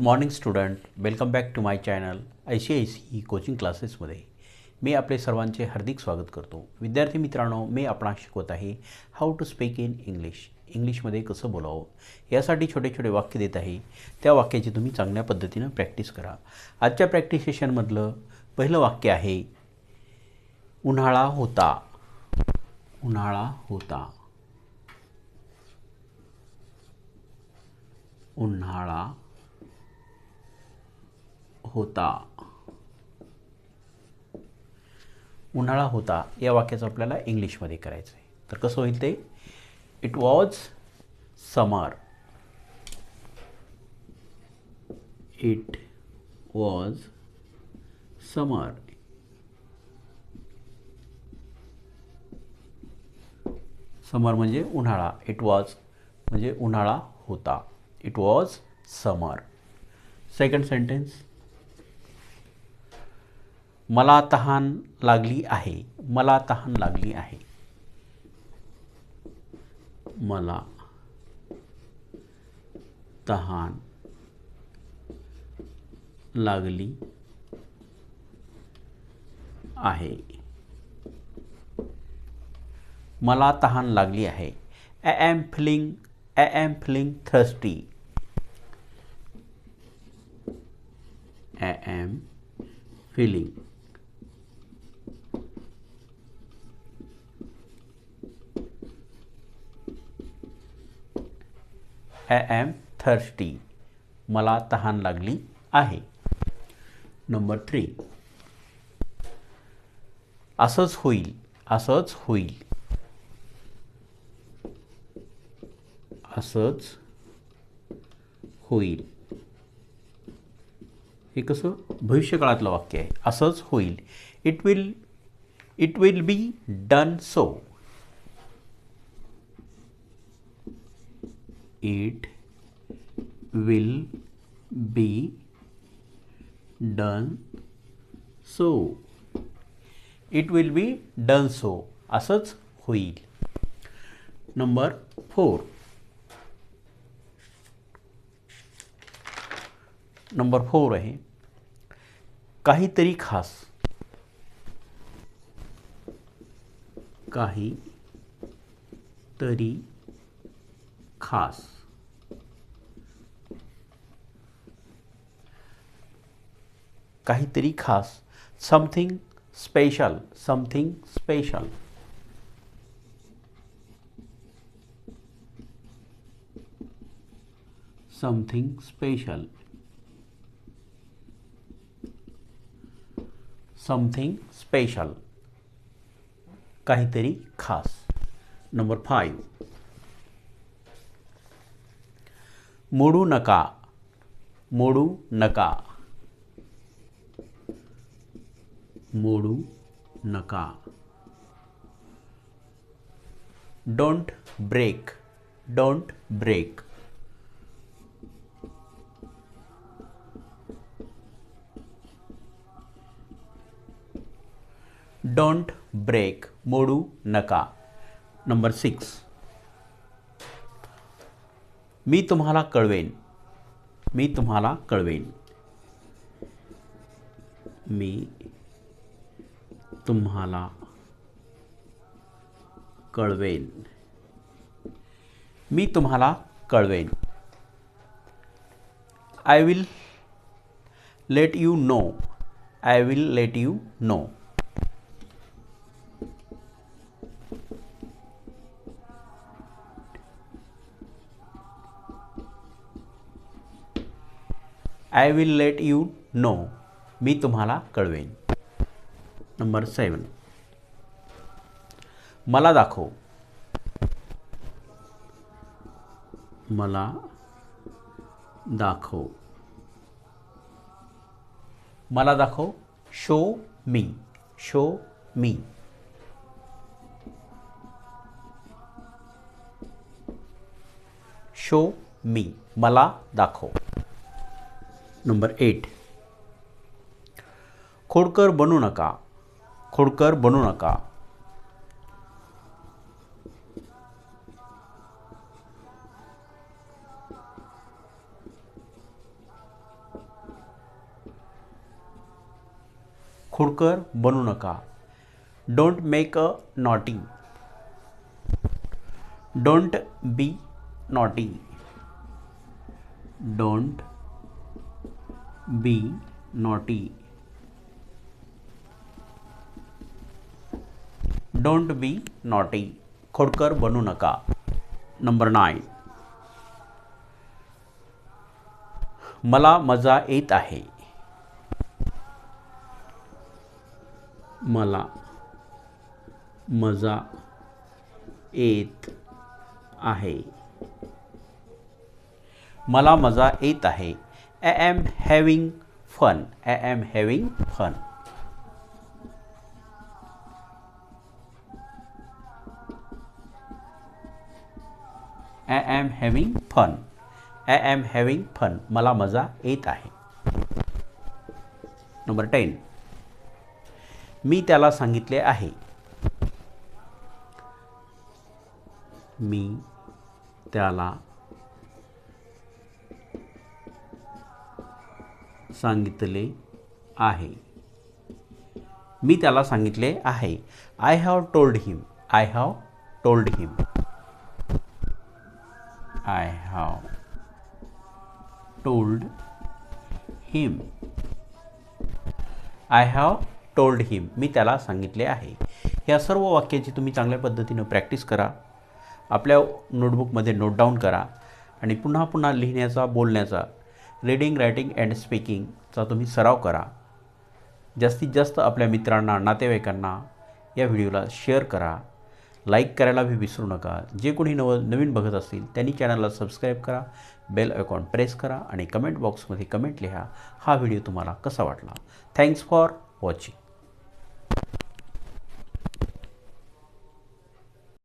Morning student, welcome back to my channel ICICI coaching क्लासेसमध्ये मी आपले सर्वांचे हार्दिक स्वागत करतो. विद्यार्थी मित्रांनो, मी आपणास शिकवत आहे हाऊ टू स्पीक इन इंग्लिशमध्ये कसं बोलावं यासाठी छोटे छोटे वाक्य देत आहे. त्या वाक्याची तुम्ही चांगल्या पद्धतीनं प्रॅक्टिस करा. आजच्या प्रॅक्टिस सेशनमधलं पहिलं वाक्य आहे उन्हाळा होता. उन्हाळा होता. उन्हाळा होता. उन्हाळा होता या वाक्याचं आपल्याला इंग्लिशमध्ये करायचं आहे. तर कसं होईल ते? It was summer. It was summer. Summer म्हणजे उन्हाळा. इट वॉज म्हणजे उन्हाळा होता. It was summer. Second sentence, मला तहान लागली आहे. मला तहान लागली आहे. मला तहान लागली आहे. मला तहान लागली आहे. I am feeling thirsty. I am feeling I am thirsty. मला तहान लागली आहे. नंबर 3, असंच होईल. असंच होईल. असंच होईल. हे कसं भविष्यकाळातलं वाक्य आहे. असंच होईल. It will be done so. It will be done so. It will be done so. असंच होईल. नंबर 4, नंबर 4 आहे काहीतरी खास. काहीतरी खास. काहीतरी खास. Something special. Something special. Something special. Something special. काहीतरी खास. नंबर 5, मोडू नका. मोडू नका. मोडू नका. Don't break. Don't break. Don't break. मोडू नका. नंबर 6, मी तुम्हाला कळवेन. मी तुम्हाला कळवेन. मी तुम्हाला कळवेन. मी तुम्हाला कळवेन. I will let you know. I will let you know. I will let you know. मी तुम्हाला कळवेन. नंबर 7, मला दाखव. मला दाखव. मला दाखव. शो मी. शो मी. शो मी. मला दाखव. नंबर 8, खोडकर बनू नका. खोडकर बनू नका. खोडकर बनू नका. Don't make a naughty. Don't be naughty. Don't be naughty. Don't be naughty. खोडकर बनू नका. नंबर 9. मला मजा येत आहे. मला मजा येत आहे. मला मजा येत आहे. I am having fun. I am having fun. I am having fun. I am having fun. मला मजा येत आहे. नंबर 10. मी त्याला सांगितले आहे. मी त्याला सांगितले आहे. मी त्याला सांगितले आहे. I have told him. I have told him. I have told him. I have told him. मी त्याला सांगितले आहे. या सर्व वाक्याची तुम्ही चांगल्या पद्धतीनं प्रॅक्टिस करा. आपल्या नोटबुकमध्ये नोट डाऊन करा आणि पुन्हा पुन्हा लिहिण्याचा, बोलण्याचा, रीडिंग, रायटिंग अँड स्पीकिंगचा तुम्ही सराव करा. जास्तीत जास्त आपल्या मित्रांना, नातेवाईकांना या व्हिडिओला शेअर करा. लाईक करायला भी विसरू नका. जे कोणी नवीन बघत असतील त्यांनी चॅनलला सबस्क्राईब करा, बेल आयकॉन प्रेस करा आणि कमेंट बॉक्समध्ये कमेंट लिहा. हा व्हिडिओ तुम्हाला कसा वाटला. Thanks for watching.